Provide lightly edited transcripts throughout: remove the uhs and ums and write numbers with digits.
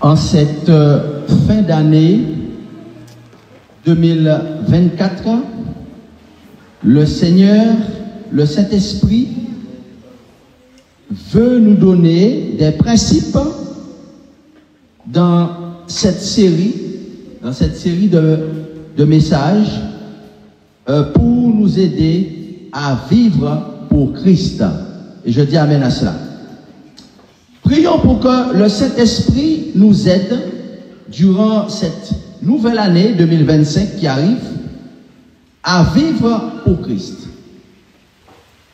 En cette fin d'année 2024, le Seigneur, le Saint-Esprit, veut nous donner des principes dans cette série de messages pour nous aider à vivre pour Christ. Et je dis amen à cela. Prions pour que le Saint-Esprit nous aide durant cette nouvelle année 2025 qui arrive à vivre pour Christ,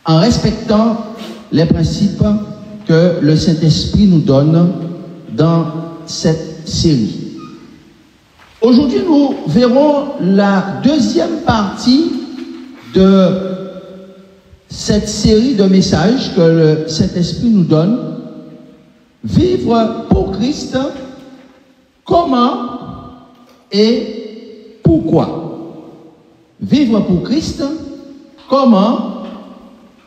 en respectant les principes que le Saint-Esprit nous donne dans cette série. Aujourd'hui, nous verrons la deuxième partie de cette série de messages que le Saint-Esprit nous donne. Vivre pour Christ, comment et pourquoi? Vivre pour Christ, comment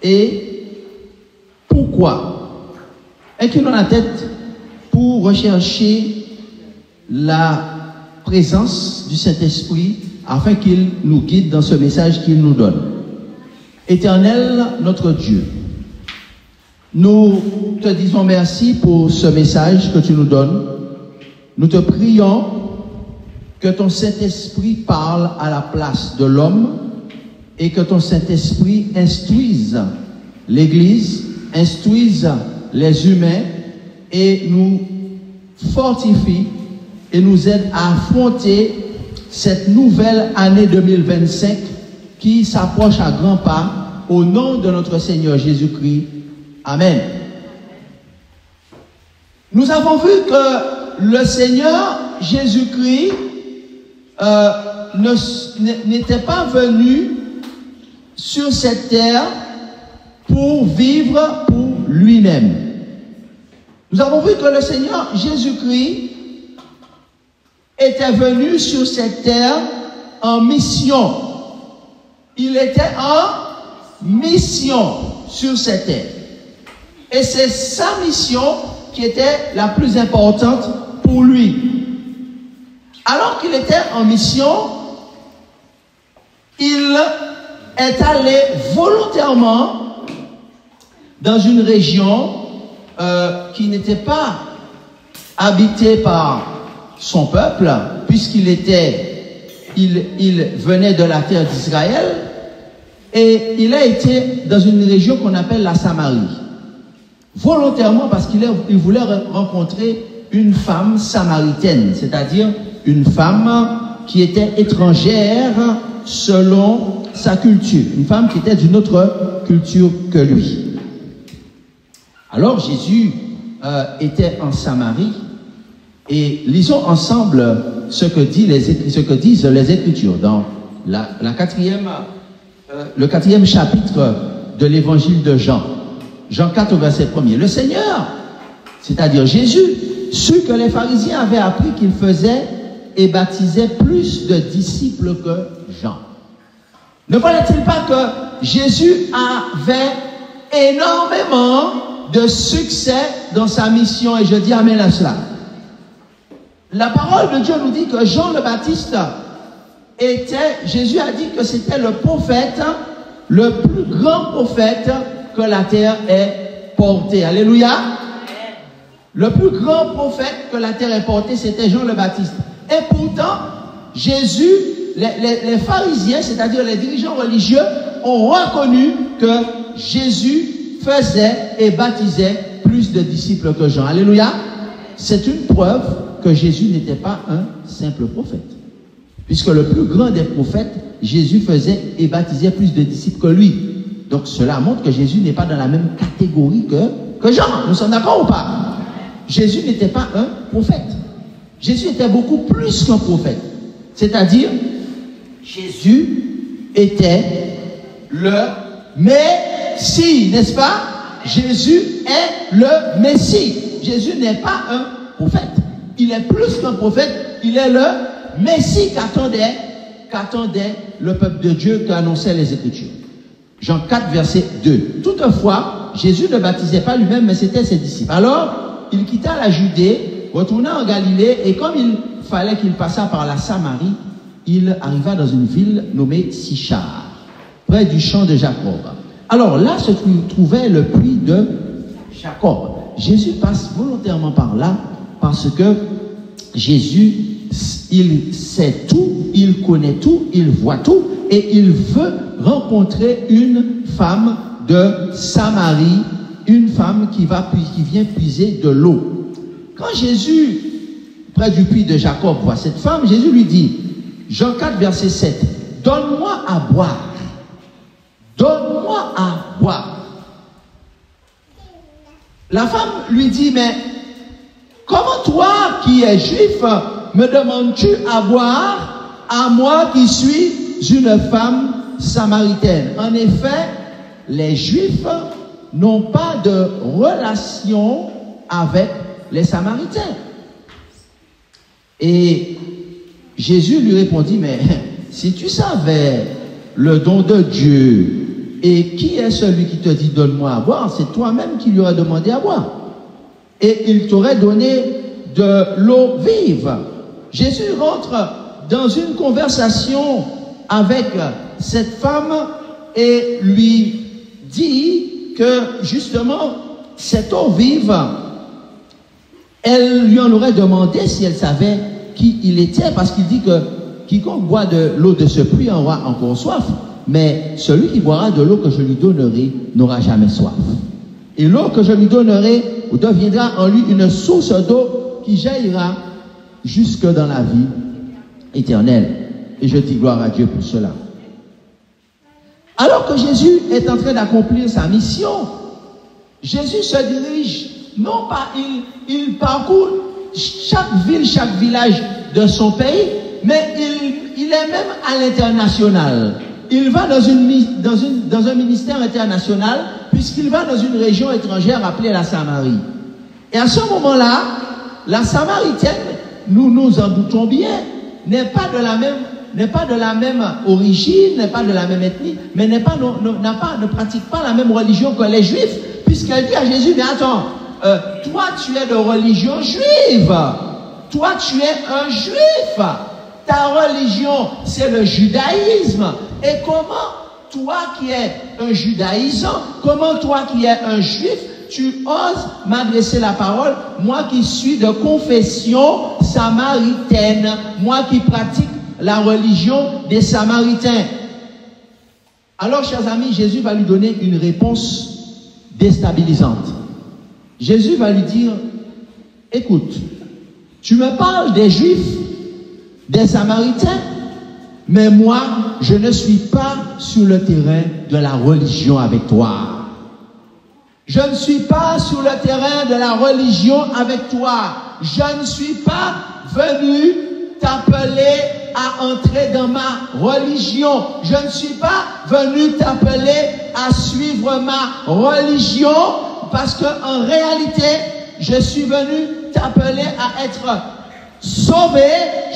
et pourquoi? Inclinons la tête pour rechercher la présence du Saint-Esprit afin qu'il nous guide dans ce message qu'il nous donne. Éternel, notre Dieu, nous te disons merci pour ce message que tu nous donnes. Nous te prions que ton Saint-Esprit parle à la place de l'homme et que ton Saint-Esprit instruise l'Église, instruise les humains et nous fortifie et nous aide à affronter cette nouvelle année 2025 qui s'approche à grands pas au nom de notre Seigneur Jésus-Christ. Amen. Nous avons vu que le Seigneur Jésus-Christ n'était pas venu sur cette terre pour vivre pour lui-même. Nous avons vu que le Seigneur Jésus-Christ était venu sur cette terre en mission. Il était en mission sur cette terre. Et c'est sa mission qui était la plus importante pour lui. Alors qu'il était en mission, il est allé volontairement dans une région qui n'était pas habitée par son peuple, puisqu'il venait de la terre d'Israël, et il a été dans une région qu'on appelle la Samarie. Volontairement parce qu'il voulait rencontrer une femme samaritaine, c'est-à-dire une femme qui était étrangère selon sa culture, une femme qui était d'une autre culture que lui. Alors Jésus était en Samarie et lisons ensemble ce que disent les Écritures dans le 4e chapitre de l'évangile de Jean. Jean 4 au verset 1er. Le Seigneur, c'est-à-dire Jésus, sut que les pharisiens avaient appris qu'il faisait et baptisait plus de disciples que Jean. Ne fallait-il pas que Jésus avait énormément de succès dans sa mission? Et je dis amen à cela. La parole de Dieu nous dit que Jean le Baptiste Jésus a dit que c'était le prophète, le plus grand prophète que la terre ait porté. Alléluia. Le plus grand prophète que la terre ait porté, c'était Jean le Baptiste. Et pourtant, Jésus, les pharisiens, c'est-à-dire les dirigeants religieux, ont reconnu que Jésus faisait et baptisait plus de disciples que Jean. Alléluia. C'est une preuve que Jésus n'était pas un simple prophète. Puisque le plus grand des prophètes, Jésus faisait et baptisait plus de disciples que lui. Donc cela montre que Jésus n'est pas dans la même catégorie que Jean. Nous sommes d'accord ou pas? Jésus n'était pas un prophète. Jésus était beaucoup plus qu'un prophète. C'est-à-dire, Jésus était le Messie, n'est-ce pas? Jésus est le Messie. Jésus n'est pas un prophète. Il est plus qu'un prophète. Il est le Messie qu'attendait le peuple de Dieu, qu'annonçaient les Écritures. Jean 4, verset 2. Toutefois, Jésus ne baptisait pas lui-même, mais c'était ses disciples. Alors, il quitta la Judée retourna en Galilée, et comme il fallait qu'il passât par la Samarie, il arriva dans une ville nommée Sichar, près du champ de Jacob. Alors là se trouvait le puits de Jacob. Jésus passe volontairement par là, parce que Jésus, il sait tout, il connaît tout, il voit tout, et il veut rencontrer une femme de Samarie, une femme qui vient puiser de l'eau. Quand Jésus, près du puits de Jacob, voit cette femme, Jésus lui dit, Jean 4, verset 7, « Donne-moi à boire. Donne-moi à boire. » La femme lui dit, « Mais comment toi, qui es juif, me demandes-tu à boire, à moi qui suis une femme samaritaine? » En effet, les Juifs n'ont pas de relation avec les Samaritains. Et Jésus lui répondit, mais si tu savais le don de Dieu et qui est celui qui te dit donne-moi à boire, c'est toi-même qui lui aurais demandé à boire. Et il t'aurait donné de l'eau vive. Jésus rentre dans une conversation avec cette femme et lui dit que justement cette eau vive, elle lui en aurait demandé si elle savait qui il était, parce qu'il dit que quiconque boit de l'eau de ce puits en aura encore soif, mais celui qui boira de l'eau que je lui donnerai n'aura jamais soif. Et l'eau que je lui donnerai deviendra en lui une source d'eau qui jaillira jusque dans la vie éternelle. Et je dis gloire à Dieu pour cela. Alors que Jésus est en train d'accomplir sa mission, Jésus se dirige, non pas, il parcourt chaque ville, chaque village de son pays, mais il est même à l'international. Il va dans un ministère international, puisqu'il va dans une région étrangère appelée la Samarie. Et à ce moment-là, la Samaritaine, nous nous en doutons bien, n'est pas de la même origine, n'est pas de la même ethnie, mais ne pratique pas la même religion que les Juifs, puisqu'elle dit à Jésus, mais attends, toi tu es de religion juive, toi tu es un juif, ta religion c'est le judaïsme, et comment toi qui es un judaïsant, comment toi qui es un juif, tu oses m'adresser la parole, moi qui suis de confession samaritaine, moi qui pratique la religion des Samaritains. Alors, chers amis, Jésus va lui donner une réponse déstabilisante. Jésus va lui dire, écoute, tu me parles des Juifs, des Samaritains, mais moi, je ne suis pas sur le terrain de la religion avec toi. Je ne suis pas sur le terrain de la religion avec toi. Je ne suis pas venu t'appeler à entrer dans ma religion. Je ne suis pas venu t'appeler à suivre ma religion, parce que en réalité, je suis venu t'appeler à être sauvé.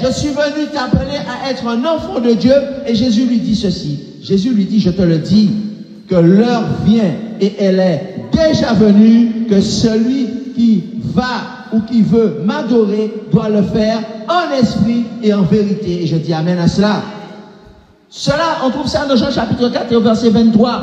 Je suis venu t'appeler à être un enfant de Dieu. Et Jésus lui dit ceci. Jésus lui dit, je te le dis, que l'heure vient et elle est déjà venue, que celui qui va ou qui veut m'adorer doit le faire en esprit et en vérité. Et je dis amen à cela. Cela, on trouve ça dans Jean chapitre 4 et au verset 23.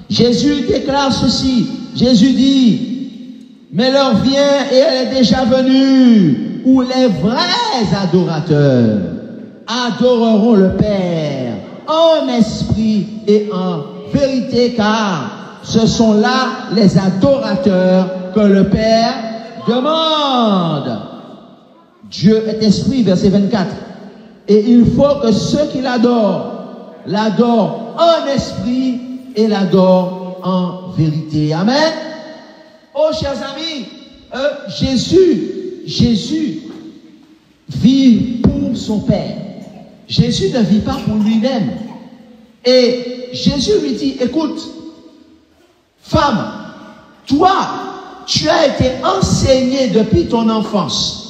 Jésus déclare ceci. Jésus dit, mais l'heure vient et elle est déjà venue, où les vrais adorateurs adoreront le Père en esprit et en vérité, car ce sont là les adorateurs que le Père demande. Dieu est esprit, verset 24. Et il faut que ceux qui l'adorent, l'adorent en esprit et l'adorent en vérité. Amen. Oh, chers amis, Jésus vit pour son Père. Jésus ne vit pas pour lui-même. Et Jésus lui dit, écoute, femme, toi, tu as été enseigné depuis ton enfance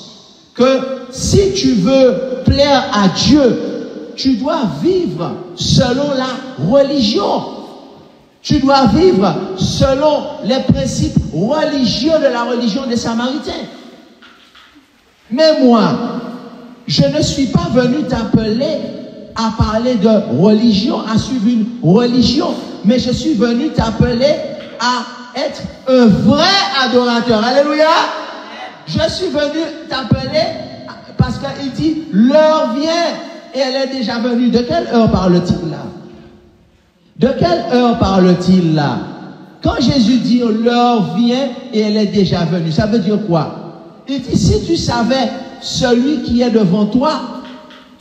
que si tu veux plaire à Dieu, tu dois vivre selon la religion. Tu dois vivre selon les principes religieux de la religion des Samaritains. Mais moi, je ne suis pas venu t'appeler à parler de religion, à suivre une religion, mais je suis venu t'appeler à être un vrai adorateur. Alléluia. Je suis venu t'appeler parce qu'il dit, l'heure vient et elle est déjà venue. De quelle heure parle-t-il là? De quelle heure parle-t-il là? Quand Jésus dit, l'heure vient et elle est déjà venue, ça veut dire quoi? Il dit, si tu savais celui qui est devant toi,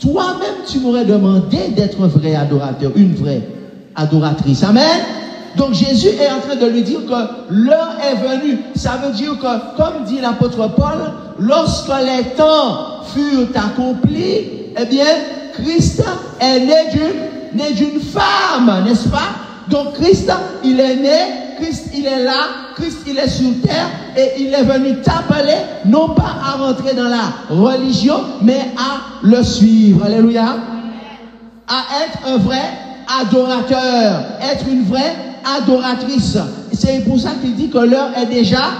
toi-même tu m'aurais demandé d'être un vrai adorateur, une vraie adoratrice. Amen. Donc Jésus est en train de lui dire que l'heure est venue. Ça veut dire que, comme dit l'apôtre Paul, lorsque les temps furent accomplis, eh bien, Christ est né d'une femme, n'est-ce pas? Donc Christ, il est né, Christ, il est là, Christ, il est sur terre et il est venu t'appeler, non pas à rentrer dans la religion, mais à le suivre. Alléluia. À être un vrai adorateur, être une vraie adoratrice. C'est pour ça qu'il dit que l'heure est déjà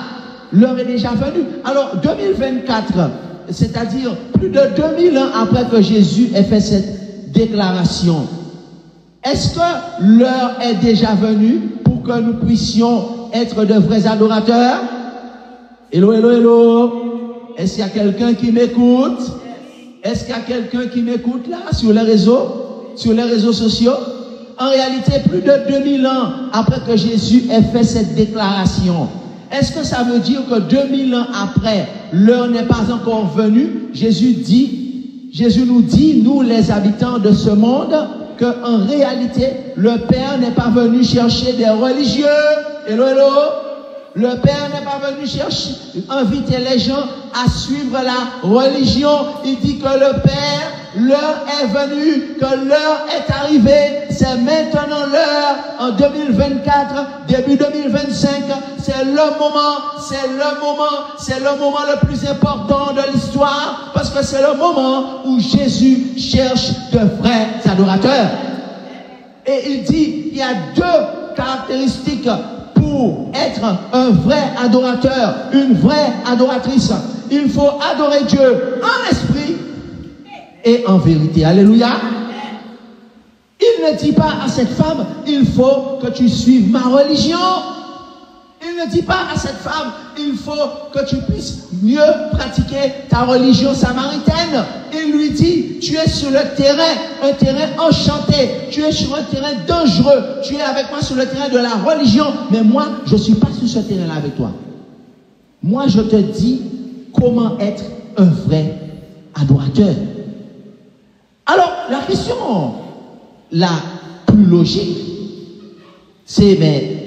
venue. Alors, 2024, c'est-à-dire plus de 2000 ans après que Jésus ait fait cette déclaration, est-ce que l'heure est déjà venue pour que nous puissions être de vrais adorateurs? Hello, hello, hello. Est-ce qu'il y a quelqu'un qui m'écoute? Est-ce qu'il y a quelqu'un qui m'écoute là, sur les réseaux sociaux? En réalité, plus de 2000 ans après que Jésus ait fait cette déclaration, est-ce que ça veut dire que 2000 ans après, l'heure n'est pas encore venue? Jésus nous dit, nous les habitants de ce monde, qu'en réalité, le Père n'est pas venu chercher des religieux. Hello, hello. Le Père n'est pas venu chercher, inviter les gens à suivre la religion. Il dit que le Père, l'heure est venue, que l'heure est arrivée. C'est maintenant l'heure, en 2024, début 2025. C'est le moment le plus important de l'histoire, parce que c'est le moment où Jésus cherche de vrais adorateurs. Et il dit, il y a deux caractéristiques pour être un vrai adorateur, une vraie adoratrice. Il faut adorer Dieu en esprit et en vérité. Alléluia. Il ne dit pas à cette femme, il faut que tu suives ma religion. Il ne dit pas à cette femme, il faut que tu puisses mieux pratiquer ta religion samaritaine. Il lui dit, tu es sur le terrain, un terrain enchanté. Tu es sur un terrain dangereux. Tu es avec moi sur le terrain de la religion. Mais moi, je ne suis pas sur ce terrain-là avec toi. Moi, je te dis comment être un vrai adorateur. Alors, la question la plus logique, c'est, mais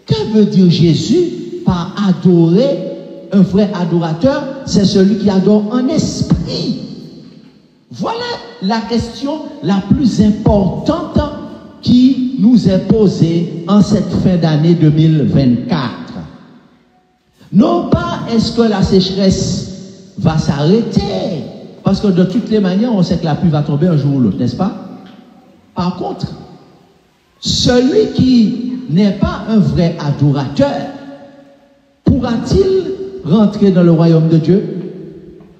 que veut dire Jésus par adorer? Un vrai adorateur, c'est celui qui adore en esprit. Voilà la question la plus importante qui nous est posée en cette fin d'année 2024. Non pas est-ce que la sécheresse va s'arrêter, parce que de toutes les manières, on sait que la pluie va tomber un jour ou l'autre, n'est-ce pas? Par contre, celui qui n'est pas un vrai adorateur, pourra-t-il rentrer dans le royaume de Dieu?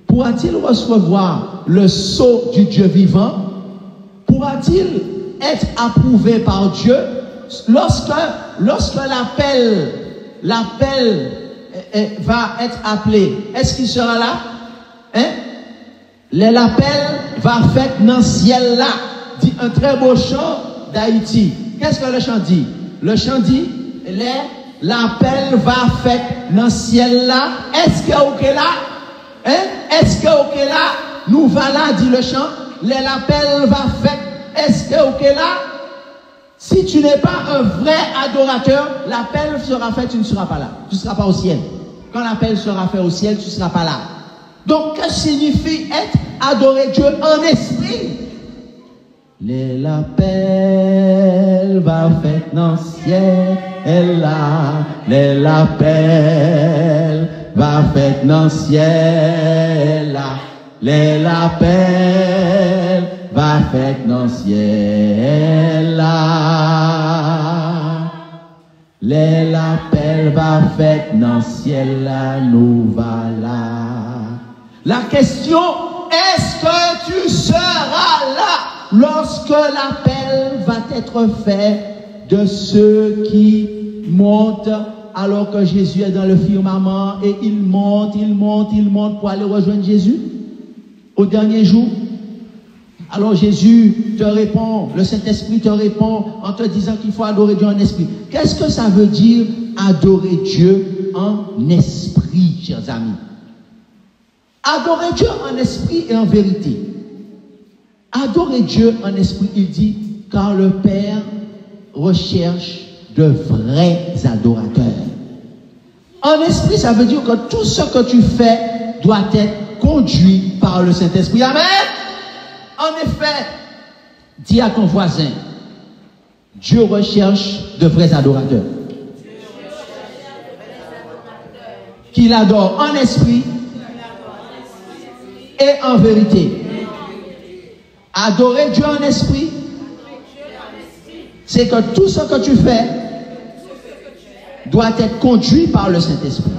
Pourra-t-il recevoir le sceau du Dieu vivant? Pourra-t-il être approuvé par Dieu lorsque l'appel va être appelé? Est-ce qu'il sera là? Hein? L'appel va faire dans le ciel là, dit un très beau chant d'Haïti. Qu'est-ce que le chant dit? Le chant dit, l'appel va faire dans le ciel là. Est-ce que ok là? Hein? Est-ce que ok là? Nous voilà, dit le chant. L'appel va faire. Est-ce que ok là? Si tu n'es pas un vrai adorateur, l'appel sera fait, tu ne seras pas là. Tu ne seras pas au ciel. Quand l'appel sera fait au ciel, tu ne seras pas là. Donc, que signifie être adorer Dieu en esprit? L'appel va faire dans le ciel là. L'appel va faire dans le ciel là. L'appel va faire dans le ciel là. L'appel va faire dans le ciel là. Nous voilà. La question, est-ce que tu seras là lorsque l'appel va être fait de ceux qui montent alors que Jésus est dans le firmament et il monte pour aller rejoindre Jésus au dernier jour? Alors Jésus te répond, le Saint-Esprit te répond en te disant qu'il faut adorer Dieu en esprit. Qu'est-ce que ça veut dire adorer Dieu en esprit, chers amis? Adorer Dieu en esprit et en vérité. Adorer Dieu en esprit, il dit, car le Père recherche de vrais adorateurs. En esprit, ça veut dire que tout ce que tu fais doit être conduit par le Saint-Esprit. Amen. En effet, dis à ton voisin, Dieu recherche de vrais adorateurs. Qu'il adore en esprit et en vérité. Adorer Dieu en esprit, c'est que tout ce que tu fais doit être conduit par le Saint-Esprit.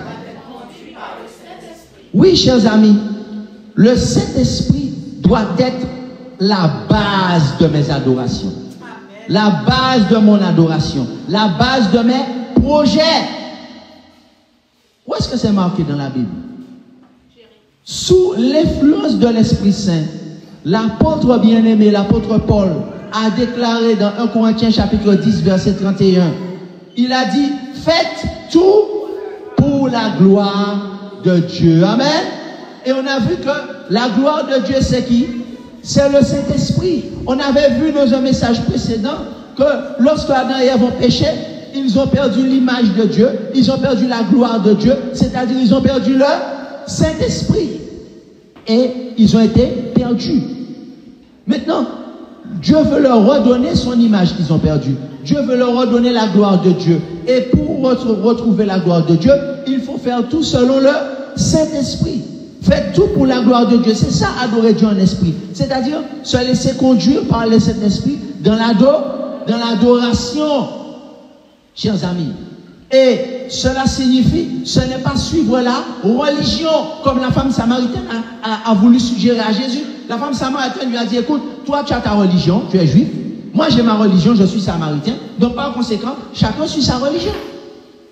Oui, chers amis, le Saint-Esprit doit être la base de mes adorations, la base de mon adoration, la base de mes projets. Où est-ce que c'est marqué dans la Bible? Sous l'influence de l'Esprit Saint, l'apôtre bien-aimé, l'apôtre Paul, a déclaré dans 1 Corinthiens chapitre 10, verset 31, il a dit, faites tout pour la gloire de Dieu. Amen. Et on a vu que la gloire de Dieu, c'est qui? C'est le Saint-Esprit. On avait vu dans un message précédent que lorsque Adam et Ève ont péché, ils ont perdu l'image de Dieu, ils ont perdu la gloire de Dieu, c'est-à-dire ils ont perdu le Saint-Esprit. Et ils ont été perdus. Maintenant, Dieu veut leur redonner son image qu'ils ont perdue. Dieu veut leur redonner la gloire de Dieu. Et pour retrouver la gloire de Dieu, il faut faire tout selon le Saint-Esprit. Faites tout pour la gloire de Dieu. C'est ça, adorer Dieu en esprit. C'est-à-dire se laisser conduire par le Saint-Esprit dans l'adoration, chers amis. Et cela signifie, ce n'est pas suivre la religion, comme la femme samaritaine a voulu suggérer à Jésus. La femme samaritaine lui a dit, écoute, toi tu as ta religion, tu es juif, moi j'ai ma religion, je suis samaritain, donc par conséquent, chacun suit sa religion.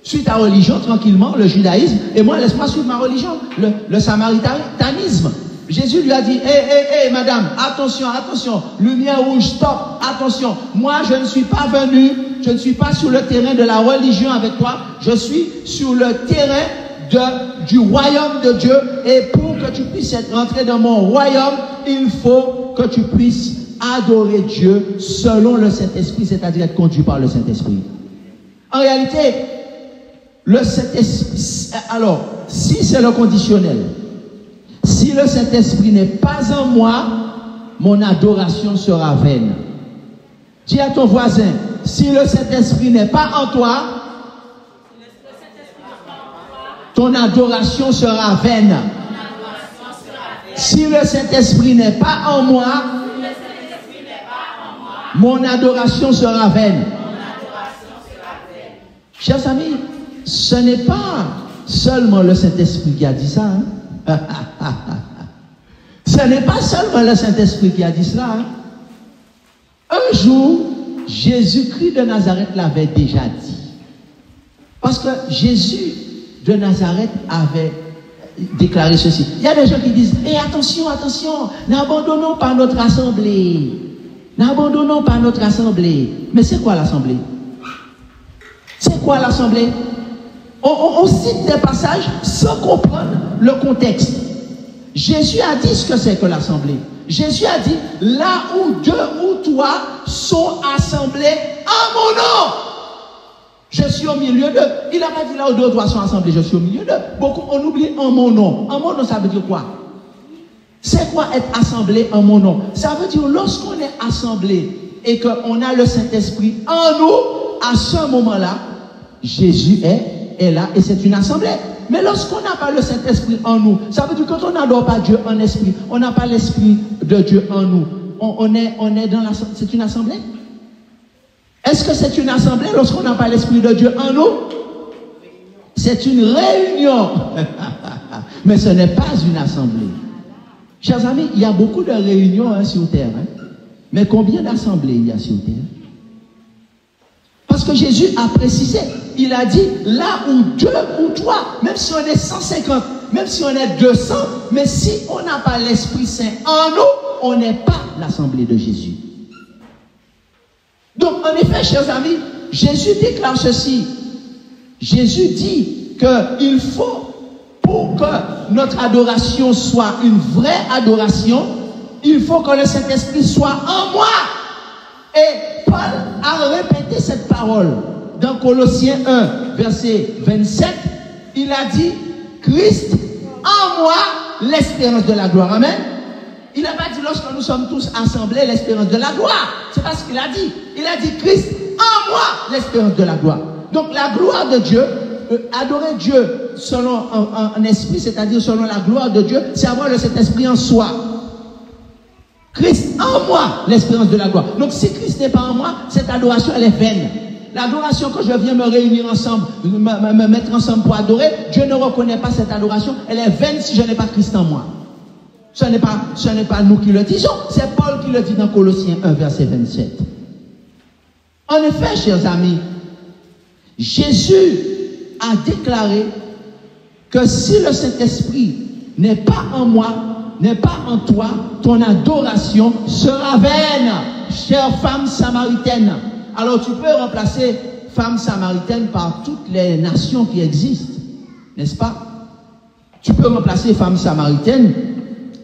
Suis ta religion tranquillement, le judaïsme, et moi laisse-moi suivre ma religion, le samaritanisme. Jésus lui a dit, hé, madame, attention, lumière rouge, stop, attention, moi je ne suis pas venu, je ne suis pas sur le terrain de la religion avec toi, je suis sur le terrain du royaume de Dieu, et pour que tu puisses être rentré dans mon royaume, il faut que tu puisses adorer Dieu selon le Saint-Esprit, c'est-à-dire être conduit par le Saint-Esprit. En réalité, le Saint-Esprit, alors, si c'est le conditionnel, si le Saint-Esprit n'est pas en moi, mon adoration sera vaine. Dis à ton voisin, si le Saint-Esprit n'est pas en toi, ton adoration sera vaine. Si le Saint-Esprit n'est pas en moi, mon adoration sera vaine. Chers amis, ce n'est pas seulement le Saint-Esprit qui a dit ça. Hein? Ce n'est pas seulement le Saint-Esprit qui a dit cela. Hein? Un jour, Jésus-Christ de Nazareth l'avait déjà dit. Parce que Jésus de Nazareth avait déclaré ceci. Il y a des gens qui disent, attention, n'abandonnons pas notre assemblée. N'abandonnons pas notre assemblée. Mais c'est quoi l'assemblée? C'est quoi l'assemblée? On cite des passages sans comprendre le contexte. Jésus a dit ce que c'est que l'assemblée. Jésus a dit, là où 2 ou 3 sont assemblés en mon nom, je suis au milieu d'eux. Il n'a pas dit là où 2 ou 3 sont assemblés, je suis au milieu d'eux. Beaucoup, on oublie en mon nom. En mon nom, ça veut dire quoi? C'est quoi être assemblé en mon nom? Ça veut dire lorsqu'on est assemblé et qu'on a le Saint-Esprit en nous, à ce moment-là, Jésus est là et c'est une assemblée. Mais lorsqu'on n'a pas le Saint-Esprit en nous, ça veut dire que quand on n'adore pas Dieu en esprit, on n'a pas l'Esprit de Dieu en nous. On est dans l'assemblée. C'est une assemblée? Est-ce que c'est une assemblée lorsqu'on n'a pas l'Esprit de Dieu en nous? C'est une réunion. Mais ce n'est pas une assemblée. Chers amis, il y a beaucoup de réunions sur terre. Mais combien d'assemblées il y a sur terre? Parce que Jésus a précisé, il a dit, là où 2 ou 3, même si on est 150, même si on est 200, mais si on n'a pas l'Esprit Saint en nous, on n'est pas l'assemblée de Jésus. Donc, en effet, chers amis, Jésus déclare ceci. Jésus dit qu'il faut, pour que notre adoration soit une vraie adoration, il faut que le Saint-Esprit soit en moi. Et Paul a répété cette parole dans Colossiens 1, verset 27. Il a dit, Christ en moi, l'espérance de la gloire. Amen. Il n'a pas dit lorsque nous sommes tous assemblés, l'espérance de la gloire. C'est pas ce qu'il a dit. Il a dit Christ en moi, l'espérance de la gloire. Donc la gloire de Dieu, adorer Dieu selon un esprit, c'est-à-dire selon la gloire de Dieu, c'est avoir le Saint-Esprit en soi. Christ en moi, l'espérance de la gloire. Donc si Christ n'est pas en moi, cette adoration, elle est vaine. L'adoration, quand je viens me réunir ensemble, me mettre ensemble pour adorer, Dieu ne reconnaît pas cette adoration, elle est vaine si je n'ai pas Christ en moi. Ce n'est pas nous qui le disons, c'est Paul qui le dit dans Colossiens 1, verset 27. En effet, chers amis, Jésus a déclaré que si le Saint-Esprit n'est pas en moi, n'est pas en toi, ton adoration sera vaine, chère femme samaritaine. Alors tu peux remplacer femme samaritaine par toutes les nations qui existent, n'est-ce pas? Tu peux remplacer femme samaritaine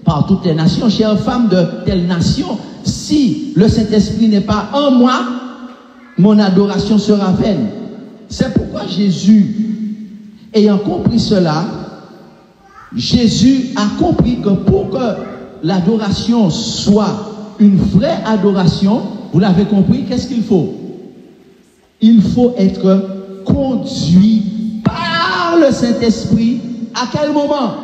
par toutes les nations, chère femme de telle nation. Si le Saint-Esprit n'est pas en moi, mon adoration sera vaine. C'est pourquoi Jésus, ayant compris cela, Jésus a compris que pour que l'adoration soit une vraie adoration, vous l'avez compris, qu'est-ce qu'il faut? Il faut être conduit par le Saint-Esprit. À quel moment?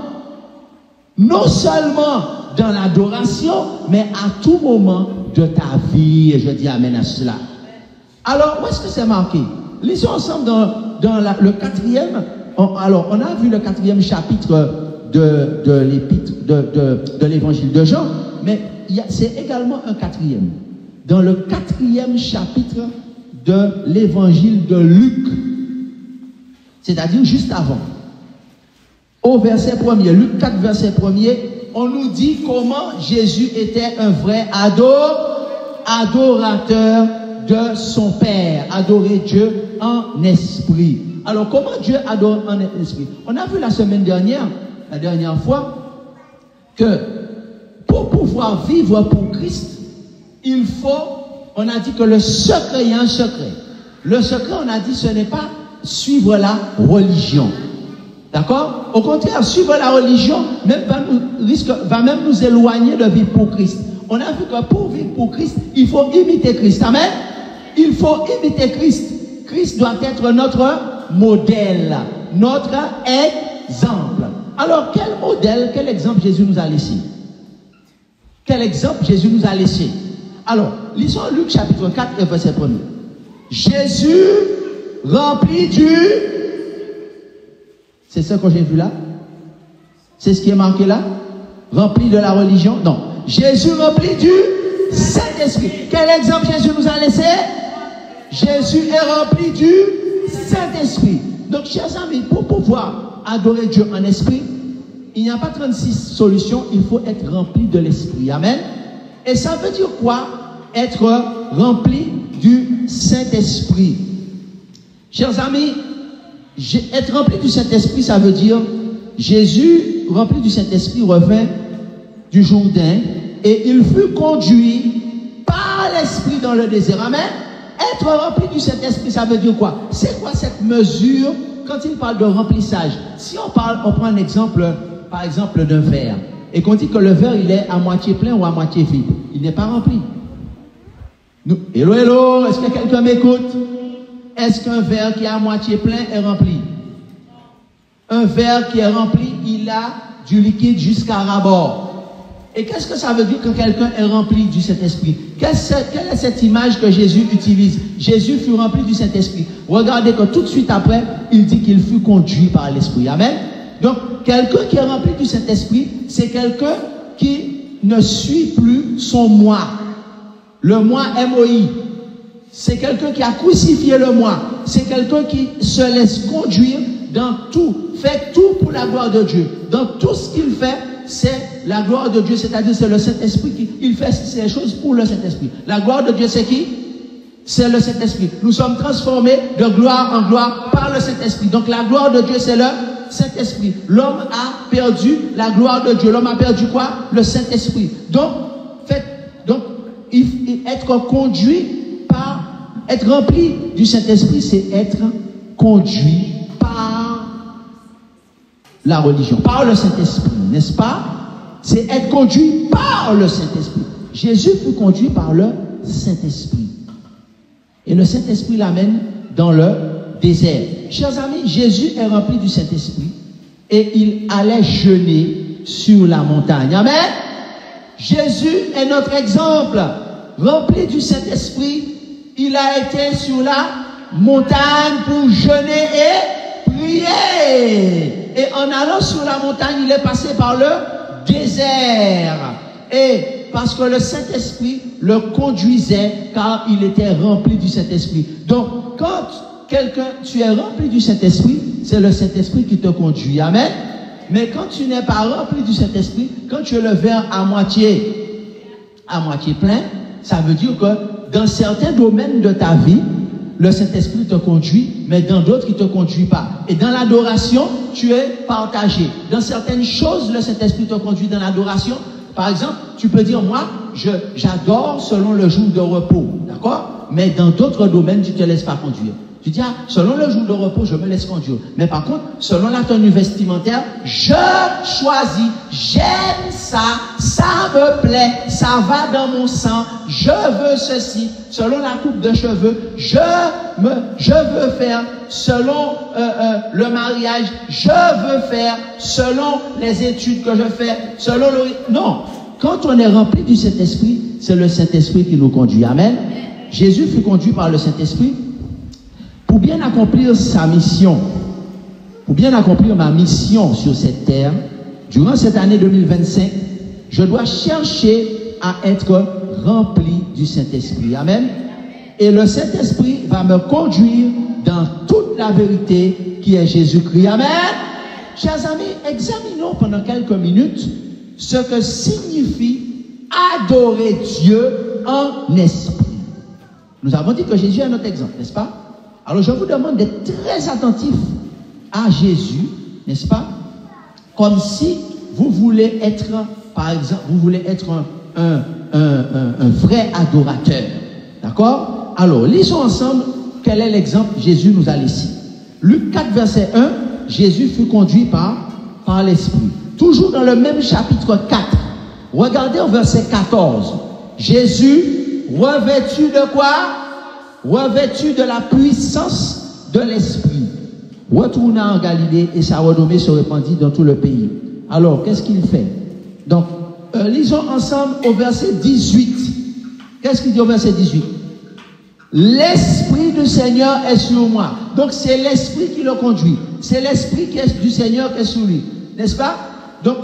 Non seulement dans l'adoration, mais à tout moment de ta vie. Et je dis amen à cela. Alors, où est-ce que c'est marqué? Lisons ensemble dans le 4e. Alors, on a vu le 4e chapitre de l'épître de l'évangile de Jean, mais c'est également un 4e. Dans le 4e chapitre de l'évangile de Luc, c'est-à-dire juste avant, au verset 1er, Luc 4, verset 1er, on nous dit comment Jésus était un vrai adorateur de son Père, adorer Dieu en esprit. Alors, comment Dieu adore en esprit? On a vu la dernière fois, que pour pouvoir vivre pour Christ, il faut, on a dit que le secret, il y a un secret. Le secret, on a dit, ce n'est pas suivre la religion. D'accord? Au contraire, suivre la religion va même nous éloigner de vivre pour Christ. On a vu que pour vivre pour Christ, il faut imiter Christ. Amen? Il faut imiter Christ. Christ doit être notre modèle, notre exemple. Alors, quel modèle, quel exemple Jésus nous a laissé? Quel exemple Jésus nous a laissé? Alors, lisons Luc chapitre 4 et verset 1er. Jésus rempli du... C'est ce que j'ai vu là? C'est ce qui est marqué là? Rempli de la religion? Non. Jésus rempli du Saint-Esprit. Quel exemple Jésus nous a laissé? Jésus est rempli du Saint-Esprit. Donc, chers amis, pour pouvoir adorer Dieu en esprit, il n'y a pas 36 solutions, il faut être rempli de l'esprit. Amen. Et ça veut dire quoi? Être rempli du Saint-Esprit. Chers amis, être rempli du Saint-Esprit, ça veut dire Jésus, rempli du Saint-Esprit, revint du Jourdain et il fut conduit par l'Esprit dans le désert. Amen. Être rempli du Saint-Esprit, ça veut dire quoi? C'est quoi cette mesure quand il parle de remplissage? Si on prend un exemple, par exemple d'un verre, et qu'on dit que le verre il est à moitié plein ou à moitié vide, il n'est pas rempli. Hello, hello, est-ce que quelqu'un m'écoute? Est-ce qu'un verre qui est à moitié plein est rempli? Un verre qui est rempli, il a du liquide jusqu'à ras-bord. Et qu'est-ce que ça veut dire quand quelqu'un est rempli du Saint-Esprit? Quelle est cette image que Jésus utilise? Jésus fut rempli du Saint-Esprit. Regardez que tout de suite après, il dit qu'il fut conduit par l'Esprit. Amen. Donc, quelqu'un qui est rempli du Saint-Esprit, c'est quelqu'un qui ne suit plus son moi. Le moi MOI. C'est quelqu'un qui a crucifié le moi. C'est quelqu'un qui se laisse conduire dans tout. Fait tout pour la gloire de Dieu. Dans tout ce qu'il fait, c'est la gloire de Dieu. C'est-à-dire c'est le Saint-Esprit qui fait ces choses pour le Saint-Esprit. La gloire de Dieu, c'est qui? C'est le Saint-Esprit. Nous sommes transformés de gloire en gloire par le Saint-Esprit. Donc la gloire de Dieu, c'est le Saint-Esprit. L'homme a perdu la gloire de Dieu. L'homme a perdu quoi? Le Saint-Esprit. Donc, être conduit par, être rempli du Saint-Esprit, c'est être conduit par la religion, par le Saint-Esprit, n'est-ce pas? C'est être conduit par le Saint-Esprit. Jésus fut conduit par le Saint-Esprit. Et le Saint-Esprit l'amène dans le désert. Chers amis, Jésus est rempli du Saint-Esprit et il allait jeûner sur la montagne. Amen. Jésus est notre exemple. Rempli du Saint-Esprit, il a été sur la montagne pour jeûner et prier. Et en allant sur la montagne, il est passé par le désert. Et parce que le Saint-Esprit le conduisait, car il était rempli du Saint-Esprit. Donc, quand tu es rempli du Saint-Esprit, c'est le Saint-Esprit qui te conduit. Amen. Mais quand tu n'es pas rempli du Saint-Esprit, quand tu es le verre à moitié plein, ça veut dire que dans certains domaines de ta vie, le Saint-Esprit te conduit, mais dans d'autres, il ne te conduit pas. Et dans l'adoration, tu es partagé. Dans certaines choses, le Saint-Esprit te conduit dans l'adoration. Par exemple, tu peux dire, moi, j'adore selon le jour de repos. D'accord? Mais dans d'autres domaines, tu ne te laisses pas conduire. Tu dis, selon le jour de repos, je me laisse conduire. Mais par contre, selon la tenue vestimentaire, je choisis, j'aime ça, ça me plaît, ça va dans mon sang, je veux ceci. Selon la coupe de cheveux, je veux faire, selon le mariage, je veux faire, selon les études que je fais, selon le... Non, quand on est rempli du Saint-Esprit, c'est le Saint-Esprit qui nous conduit. Amen. Jésus fut conduit par le Saint-Esprit. Pour bien accomplir sa mission, pour bien accomplir ma mission sur cette terre, durant cette année 2025, je dois chercher à être rempli du Saint-Esprit. Amen. Et le Saint-Esprit va me conduire dans toute la vérité qui est Jésus-Christ. Amen. Chers amis, examinons pendant quelques minutes ce que signifie adorer Dieu en esprit. Nous avons dit que Jésus est notre exemple, n'est-ce pas? Alors je vous demande d'être très attentif à Jésus, n'est-ce pas? Comme si vous voulez être, par exemple, vous voulez être un vrai adorateur. D'accord? Alors, lisons ensemble quel est l'exemple que Jésus nous a laissé. Luc 4, verset 1, Jésus fut conduit par l'Esprit. Toujours dans le même chapitre 4, regardez au verset 14. Jésus, revêtu de quoi? Revêtu de la puissance de l'Esprit, retourna en Galilée et sa renommée se répandit dans tout le pays. Alors, qu'est-ce qu'il fait? Donc, lisons ensemble au verset 18. Qu'est-ce qu'il dit au verset 18? L'Esprit du Seigneur est sur moi. Donc, c'est l'Esprit qui le conduit. C'est l'Esprit du Seigneur qui est sur lui. N'est-ce pas? Donc,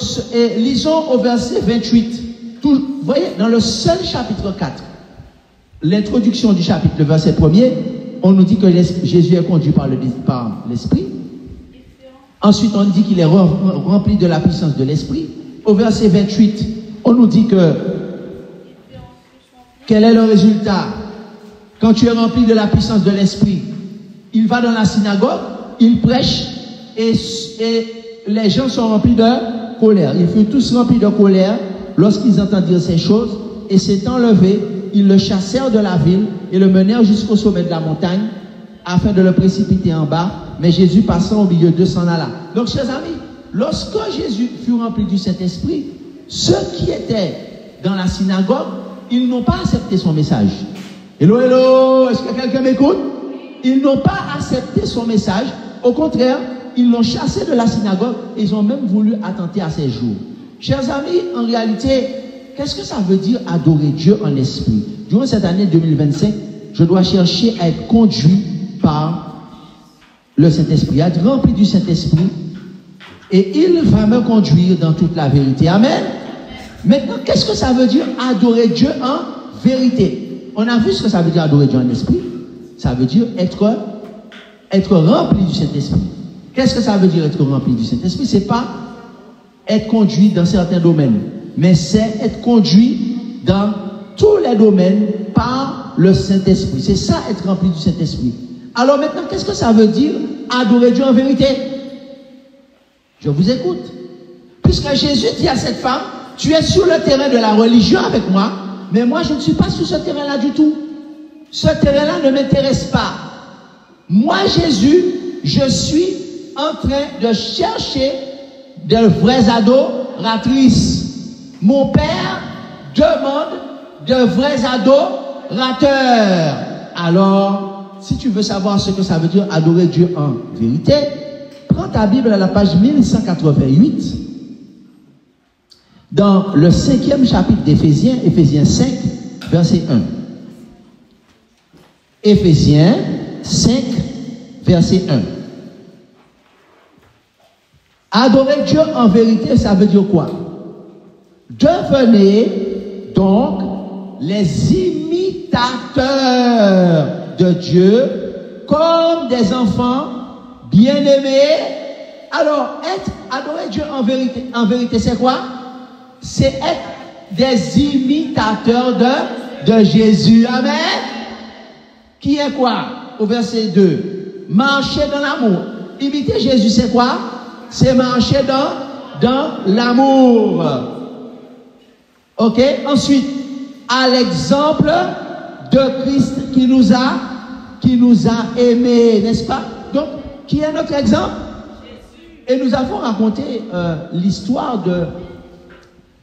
lisons au verset 28. Vous voyez, dans le seul chapitre 4, l'introduction du chapitre, le verset 1er, on nous dit que Jésus est conduit par l'Esprit. Ensuite, on dit qu'il est rempli de la puissance de l'Esprit. Au verset 28, on nous dit que quel est le résultat? Quand tu es rempli de la puissance de l'Esprit, il va dans la synagogue, il prêche et les gens sont remplis de colère. Ils furent tous remplis de colère lorsqu'ils entendirent ces choses et s'étant levés, ils le chassèrent de la ville et le menèrent jusqu'au sommet de la montagne afin de le précipiter en bas. Mais Jésus, passant au milieu d'eux, s'en alla. Donc, chers amis, lorsque Jésus fut rempli du Saint-Esprit, ceux qui étaient dans la synagogue, ils n'ont pas accepté son message. Hello, hello, est-ce que quelqu'un m'écoute? Ils n'ont pas accepté son message. Au contraire, ils l'ont chassé de la synagogue et ils ont même voulu attenter à ses jours. Chers amis, en réalité, qu'est-ce que ça veut dire adorer Dieu en esprit? Durant cette année 2025, je dois chercher à être conduit par le Saint-Esprit, à être rempli du Saint-Esprit, et il va me conduire dans toute la vérité. Amen. Maintenant, qu'est-ce que ça veut dire adorer Dieu en vérité? On a vu ce que ça veut dire adorer Dieu en esprit. Ça veut dire être rempli du Saint-Esprit. Qu'est-ce que ça veut dire être rempli du Saint-Esprit? C'est pas être conduit dans certains domaines, mais c'est être conduit dans tous les domaines par le Saint-Esprit. C'est ça, être rempli du Saint-Esprit. Alors maintenant, qu'est-ce que ça veut dire adorer Dieu en vérité? Je vous écoute. Puisque Jésus dit à cette femme, tu es sur le terrain de la religion avec moi, mais moi je ne suis pas sur ce terrain-là du tout. Ce terrain-là ne m'intéresse pas. Moi, Jésus, je suis en train de chercher de vraies adoratrices. Mon Père demande de vrais adorateurs. Alors, si tu veux savoir ce que ça veut dire adorer Dieu en vérité, prends ta Bible à la page 1188, dans le 5e chapitre d'Éphésiens, Éphésiens 5, verset 1. Éphésiens 5, verset 1. Adorer Dieu en vérité, ça veut dire quoi? Devenez donc les imitateurs de Dieu comme des enfants bien-aimés. Alors, adorer Dieu en vérité, c'est quoi? C'est être des imitateurs de Jésus. Amen. Qui est quoi? Au verset 2. Marcher dans l'amour. Imiter Jésus, c'est quoi? C'est marcher dans l'amour. Ok? Ensuite, à l'exemple de Christ qui nous a aimés, n'est-ce pas? Donc, qui est notre exemple? Jésus. Et nous avons raconté l'histoire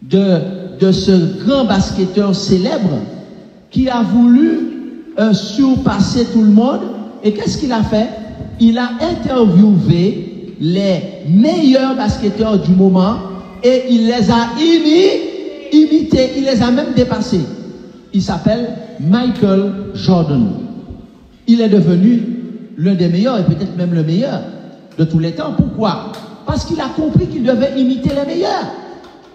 de ce grand basketteur célèbre qui a voulu surpasser tout le monde. Et qu'est-ce qu'il a fait? Il a interviewé les meilleurs basketteurs du moment et il les a imités, il les a même dépassés. Il s'appelle Michael Jordan. Il est devenu l'un des meilleurs et peut-être même le meilleur de tous les temps. Pourquoi? Parce qu'il a compris qu'il devait imiter les meilleurs.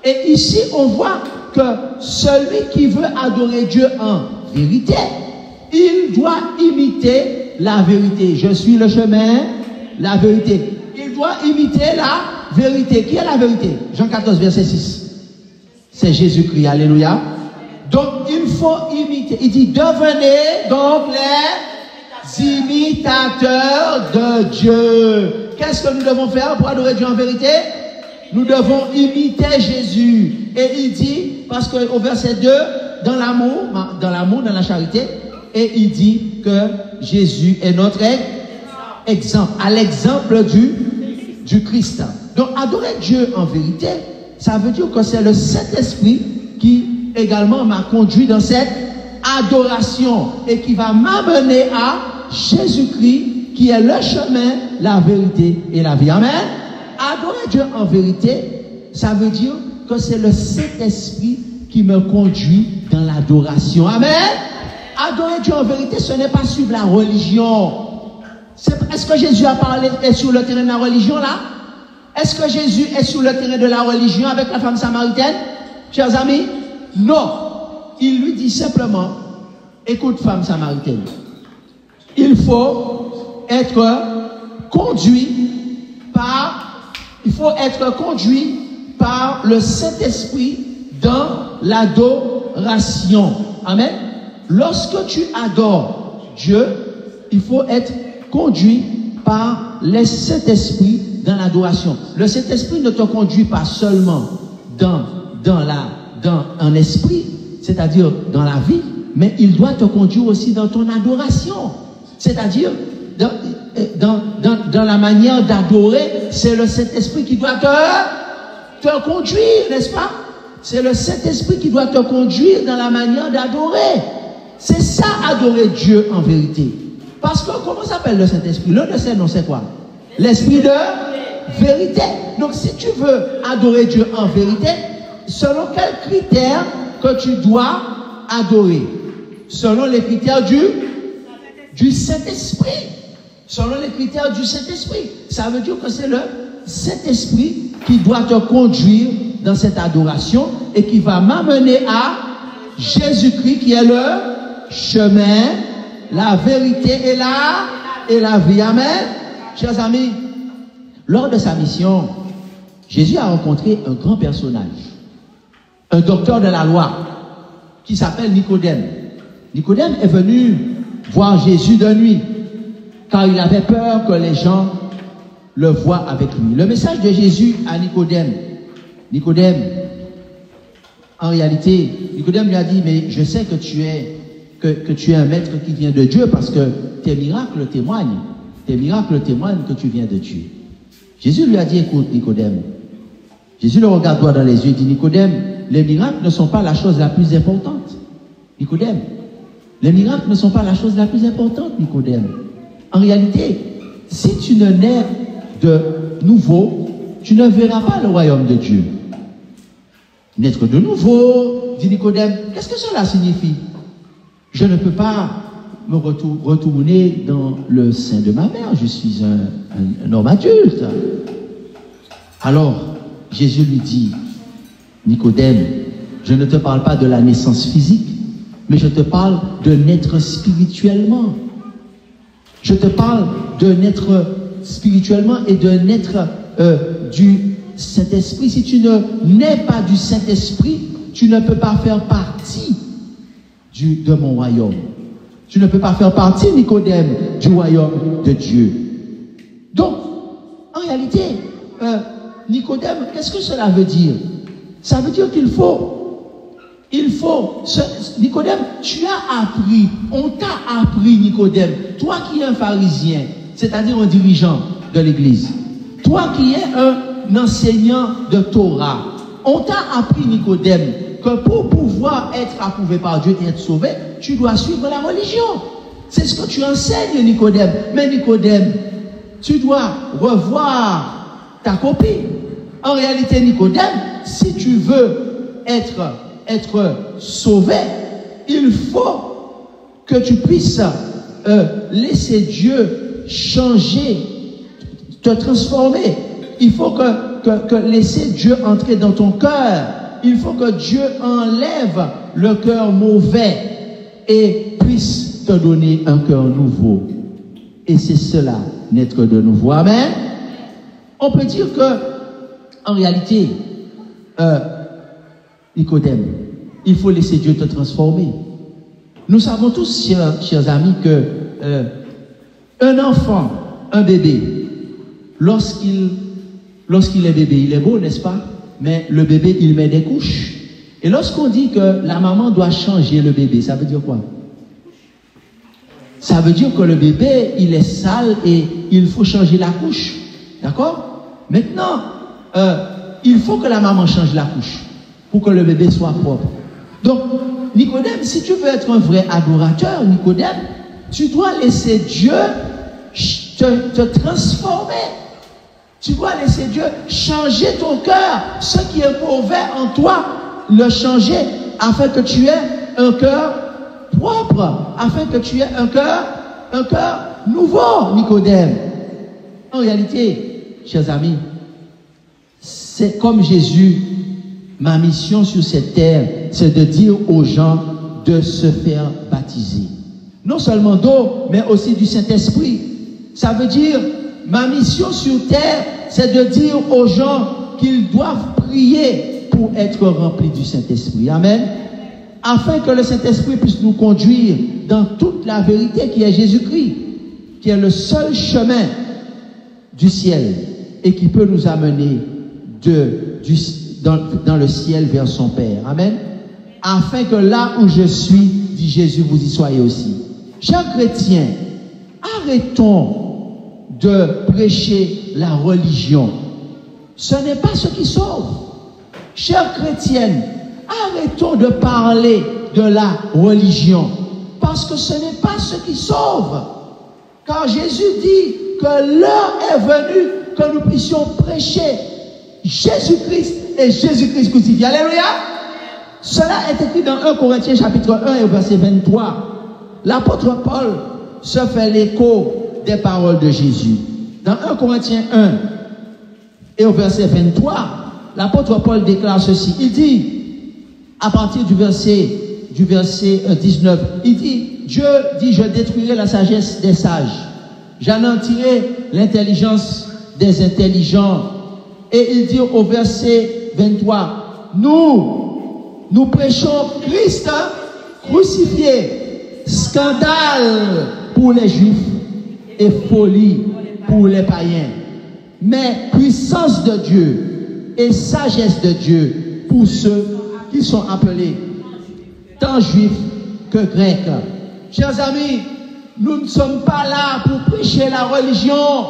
Et ici, on voit que celui qui veut adorer Dieu en vérité, il doit imiter la vérité. Je suis le chemin, la vérité. Il doit imiter la vérité. Qui est la vérité? Jean 14, verset 6. C'est Jésus-Christ. Alléluia. Donc, il faut imiter. Il dit, devenez donc les imitateurs de Dieu. Qu'est-ce que nous devons faire pour adorer Dieu en vérité? Nous devons imiter Jésus. Et il dit, parce qu'au verset 2, dans l'amour, dans la charité, et il dit que Jésus est notre exemple, à l'exemple du Christ. Donc, adorer Dieu en vérité, ça veut dire que c'est le Saint-Esprit qui également m'a conduit dans cette adoration et qui va m'amener à Jésus-Christ, qui est le chemin, la vérité et la vie. Amen. Adorer Dieu en vérité, ça veut dire que c'est le Saint-Esprit qui me conduit dans l'adoration. Amen. Adorer Dieu en vérité, ce n'est pas suivre la religion. Est-ce que Jésus a parlé est sur le terrain de la religion là? Est-ce que Jésus est sur le terrain de la religion avec la femme samaritaine? Chers amis, non. Il lui dit simplement, écoute femme samaritaine, il faut être conduit par le Saint-Esprit dans l'adoration. Amen. Lorsque tu adores Dieu, il faut être conduit par le Saint-Esprit dans l'adoration. Le Saint-Esprit ne te conduit pas seulement dans un esprit, c'est-à-dire dans la vie, mais il doit te conduire aussi dans ton adoration. C'est-à-dire dans la manière d'adorer, c'est le Saint-Esprit qui doit te conduire, n'est-ce pas? C'est le Saint-Esprit qui doit te conduire dans la manière d'adorer. C'est ça, adorer Dieu en vérité. Parce que, comment s'appelle le Saint-Esprit? L'un de ses noms, c'est quoi? L'Esprit de vérité. Donc, si tu veux adorer Dieu en vérité, selon quels critères que tu dois adorer? Selon les critères du Saint-Esprit. Selon les critères du Saint-Esprit. Ça veut dire que c'est le Saint-Esprit qui doit te conduire dans cette adoration et qui va m'amener à Jésus-Christ qui est le chemin, la vérité et la vie. Amen. Chers amis, lors de sa mission, Jésus a rencontré un grand personnage, un docteur de la loi, qui s'appelle Nicodème. Nicodème est venu voir Jésus de nuit, car il avait peur que les gens le voient avec lui. Le message de Jésus à Nicodème, en réalité, Nicodème lui a dit, mais je sais que tu es un maître qui vient de Dieu parce que tes miracles témoignent que tu viens de Dieu. Jésus lui a dit, écoute Nicodème, Jésus le regarde droit dans les yeux et dit, Nicodème, les miracles ne sont pas la chose la plus importante. Nicodème, les miracles ne sont pas la chose la plus importante, Nicodème. En réalité, si tu ne nais de nouveau, tu ne verras pas le royaume de Dieu. Naître de nouveau, dit Nicodème, qu'est-ce que cela signifie? Je ne peux pas me retourner dans le sein de ma mère, je suis un homme adulte. Alors, Jésus lui dit, Nicodème, je ne te parle pas de la naissance physique, mais je te parle de naître spirituellement. Je te parle de naître spirituellement et de naître du Saint-Esprit. Si tu ne nais pas du Saint-Esprit, tu ne peux pas faire partie de mon royaume. Tu ne peux pas faire partie, Nicodème, du royaume de Dieu. Donc, en réalité, Nicodème, qu'est-ce que cela veut dire? Ça veut dire qu'il faut, Nicodème, tu as appris, on t'a appris, Nicodème, toi qui es un pharisien, c'est-à-dire un dirigeant de l'église, toi qui es un enseignant de Torah, on t'a appris, Nicodème, que pour pouvoir être approuvé par Dieu et être sauvé, tu dois suivre la religion. C'est ce que tu enseignes, Nicodème. Mais Nicodème, tu dois revoir ta copie. En réalité, Nicodème, si tu veux être sauvé, il faut que tu puisses laisser Dieu changer, te transformer. Il faut que laisser Dieu entrer dans ton cœur. Il faut que Dieu enlève le cœur mauvais et puisse te donner un cœur nouveau. Et c'est cela, naître de nouveau. Amen. On peut dire que, en réalité, Nicodème, il faut laisser Dieu te transformer. Nous savons tous, chers amis, que un enfant, un bébé, lorsqu'il est bébé, il est beau, n'est-ce pas? Mais le bébé, il met des couches. Et lorsqu'on dit que la maman doit changer le bébé, ça veut dire quoi? Ça veut dire que le bébé, il est sale et il faut changer la couche. D'accord? Maintenant, il faut que la maman change la couche pour que le bébé soit propre. Donc, Nicodème, si tu veux être un vrai adorateur, Nicodème, tu dois laisser Dieu te transformer. Tu dois laisser Dieu changer ton cœur. Ce qui est mauvais en toi, le changer afin que tu aies un cœur propre, afin que tu aies un cœur nouveau, Nicodème. En réalité, chers amis, c'est comme Jésus, ma mission sur cette terre, c'est de dire aux gens de se faire baptiser. Non seulement d'eau, mais aussi du Saint-Esprit. Ça veut dire, ma mission sur terre, c'est de dire aux gens qu'ils doivent prier pour être remplis du Saint-Esprit. Amen. Afin que le Saint-Esprit puisse nous conduire dans toute la vérité qui est Jésus-Christ, qui est le seul chemin du ciel et qui peut nous amener dans le ciel vers son Père. Amen. Afin que là où je suis, dit Jésus, vous y soyez aussi. Chers chrétiens, arrêtons de prêcher la religion. Ce n'est pas ce qui sauve. Chères chrétiennes, arrêtons de parler de la religion, parce que ce n'est pas ce qui sauve. Car Jésus dit que l'heure est venue que nous puissions prêcher Jésus-Christ et Jésus-Christ crucifié. Alléluia. Cela est écrit dans 1 Corinthiens chapitre 1 et verset 23. L'apôtre Paul se fait l'écho des paroles de Jésus. Dans 1 Corinthiens 1 et au verset 23, l'apôtre Paul déclare ceci. Il dit, à partir du verset 19, il dit, Dieu dit, je détruirai la sagesse des sages, j'anéantirai l'intelligence des intelligents. Et il dit au verset 23, nous prêchons Christ crucifié, scandale pour les Juifs et folie pour les païens, mais puissance de Dieu et sagesse de Dieu pour ceux qui sont appelés tant juifs que grecs. Chers amis, nous ne sommes pas là pour prêcher la religion.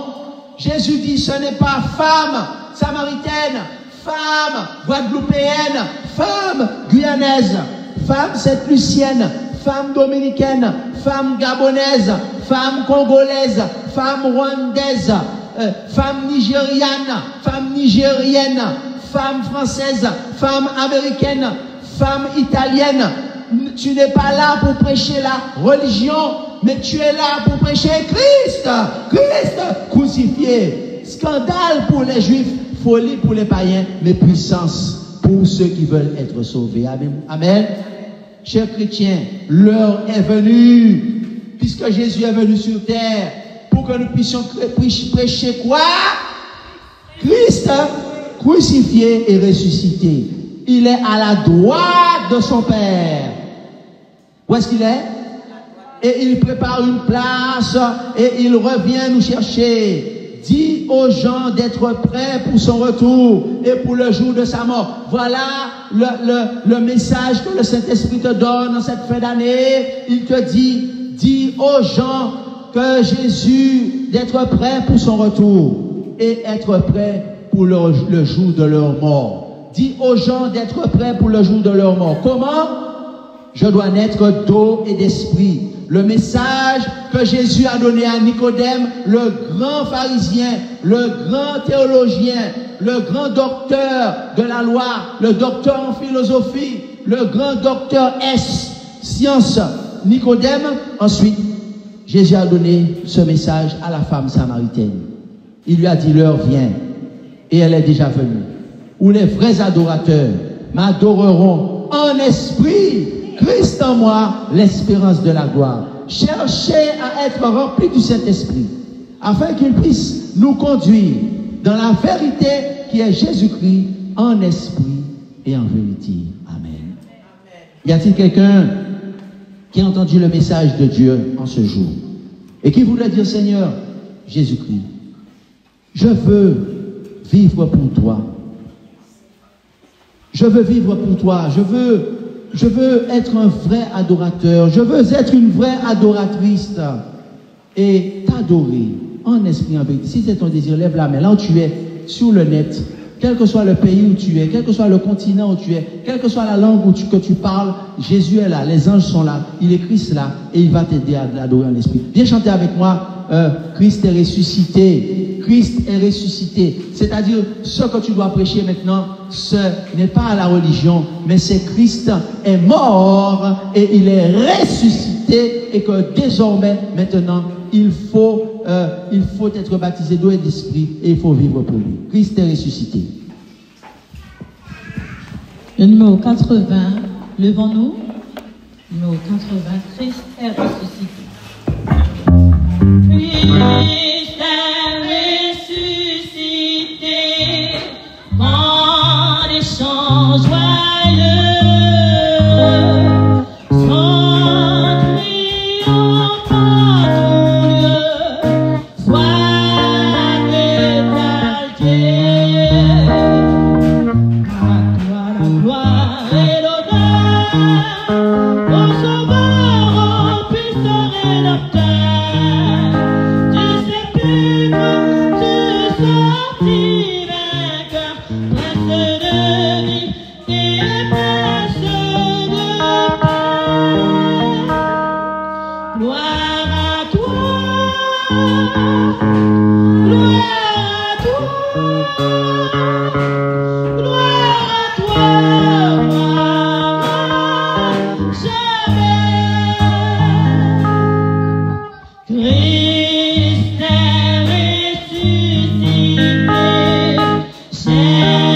Jésus dit, ce n'est pas femme samaritaine, femme guadeloupéenne, femme guyanaise, femme sainte-lucienne, femme dominicaine, femme gabonaise, femme congolaise, femme rwandaise, femme nigérienne, femme française, femme américaine, femme italienne. Tu n'es pas là pour prêcher la religion, mais tu es là pour prêcher Christ crucifié. Scandale pour les Juifs, folie pour les païens, mais puissance pour ceux qui veulent être sauvés. Amen. Amen. Chers chrétiens, l'heure est venue, puisque Jésus est venu sur terre, pour que nous puissions prêcher quoi? Christ crucifié et ressuscité. Il est à la droite de son Père. Où est-ce qu'il est? Et il prépare une place et il revient nous chercher. Dis aux gens d'être prêts pour son retour et pour le jour de sa mort. Voilà le message que le Saint-Esprit te donne en cette fin d'année. Il te dit, dis aux gens que Jésus d'être prêts pour son retour et être prêts pour le jour de leur mort. Dis aux gens d'être prêts pour le jour de leur mort. Comment? Je dois naître d'eau et d'esprit. Le message que Jésus a donné à Nicodème, le grand pharisien, le grand théologien, le grand docteur de la loi, le docteur en philosophie, le grand docteur science, Nicodème. Ensuite, Jésus a donné ce message à la femme samaritaine. Il lui a dit, l'heure vient, et elle est déjà venue, où les vrais adorateurs m'adoreront en esprit, Christ en moi, l'espérance de la gloire. Cherchez à être remplis du Saint-Esprit, afin qu'il puisse nous conduire dans la vérité qui est Jésus-Christ, en esprit et en vérité. Amen. Y a-t-il quelqu'un qui a entendu le message de Dieu en ce jour et qui voudrait dire, Seigneur Jésus-Christ, je veux vivre pour toi. Je veux vivre pour toi. Je veux être un vrai adorateur. Je veux être une vraie adoratrice et t'adorer en esprit, en vérité. Si c'est ton désir, lève la main. Là où tu es, sur le net, quel que soit le pays où tu es, quel que soit le continent où tu es, quelle que soit la langue que tu parles, Jésus est là, les anges sont là, il est Christ là, et il va t'aider à l'adorer en esprit. Viens chanter avec moi, Christ est ressuscité. Christ est ressuscité. C'est-à-dire, ce que tu dois prêcher maintenant, ce n'est pas la religion, mais c'est Christ est mort et il est ressuscité et que désormais, maintenant, il faut être baptisé d'eau et d'esprit et il faut vivre pour lui. Christ est ressuscité. Le numéro 80, levons-nous. Numéro 80, Christ est ressuscité. Christ est ressuscité, quand les chants joyeux, son triomphe en Dieu, soit exalté. La gloire et l'honneur, au Sauveur, au puissant Rédempteur.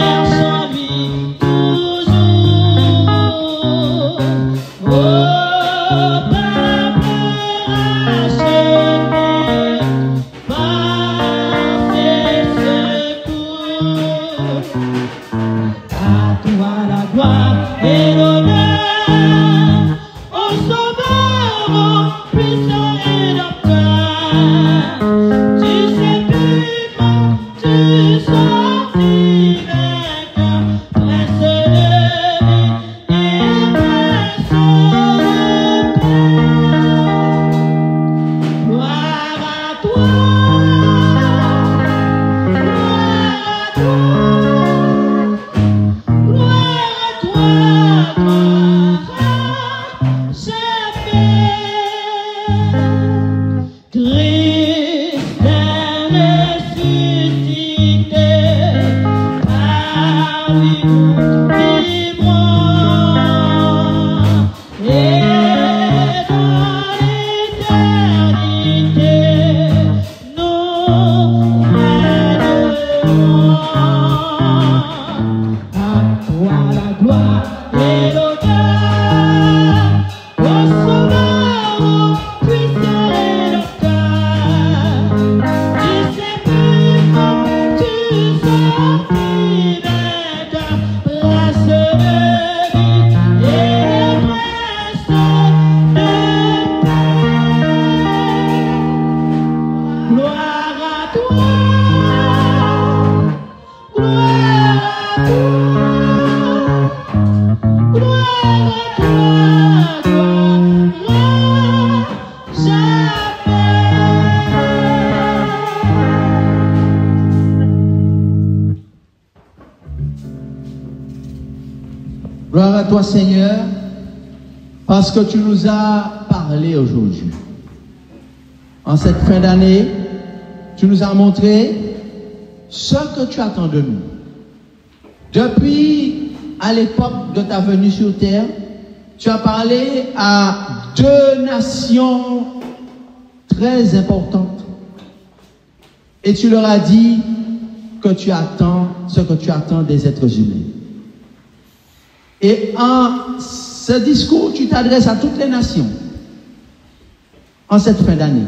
Cherchons-lui toujours. et l'honneur au Sauveur, au puissant Rédempteur. Tu sais plus comme tu sors fidèle, prince de vie et prince de paix. Gloire à toi, gloire à toi, gloire à toi, gloire jamais. Gloire à toi, Seigneur, parce que tu nous as parlé aujourd'hui. En cette fin d'année, tu nous as montré ce que tu attends de nous. Depuis à l'époque de ta venue sur terre, tu as parlé à deux nations très importantes. Et tu leur as dit que tu attends ce que tu attends des êtres humains. Et en ce discours, tu t'adresses à toutes les nations en cette fin d'année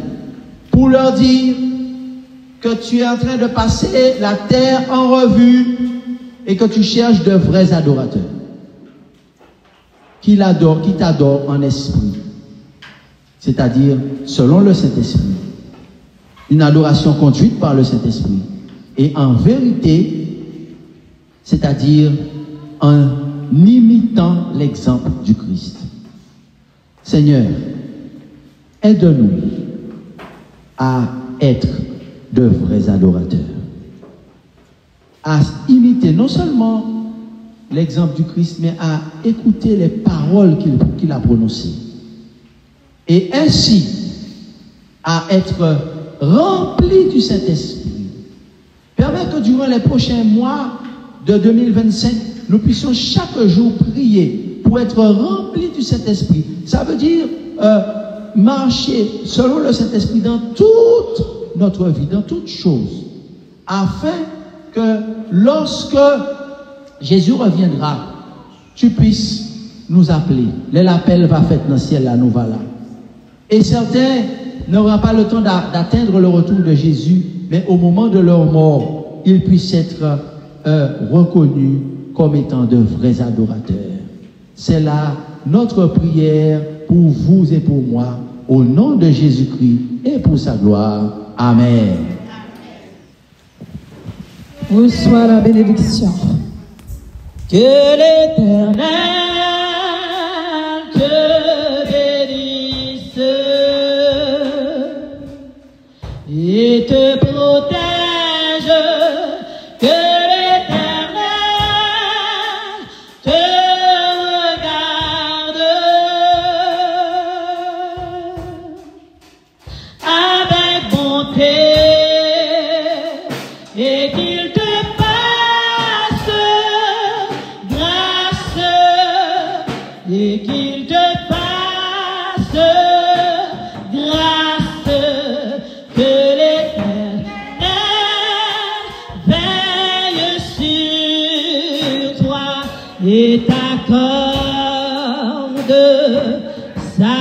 pour leur dire que tu es en train de passer la terre en revue et que tu cherches de vrais adorateurs qui t'adorent en esprit, c'est-à-dire selon le Saint-Esprit, une adoration conduite par le Saint-Esprit et en vérité, c'est-à-dire en imitant l'exemple du Christ. Seigneur, aide-nous à être de vrais adorateurs, à imiter non seulement l'exemple du Christ, mais à écouter les paroles qu'il a prononcées. Et ainsi, à être remplis du Saint-Esprit. Permets que durant les prochains mois de 2025, nous puissions chaque jour prier pour être remplis du Saint-Esprit. Ça veut dire marcher selon le Saint-Esprit dans toute notre vie, dans toutes choses, afin que lorsque Jésus reviendra, tu puisses nous appeler. L'appel va faire dans le ciel, là, nous voilà. Et certains n'auront pas le temps d'atteindre le retour de Jésus, mais au moment de leur mort, ils puissent être reconnus comme étant de vrais adorateurs. C'est là notre prière pour vous et pour moi, au nom de Jésus-Christ et pour sa gloire. Amen. Reçois la bénédiction. Que l'Éternel te bénisse et te protège. Que l'Éternel te regarde avec bonté et qu'il te fasse grâce et qu'il te fasse grâce. Que l'Éternel veille sur toi et t'accorde sa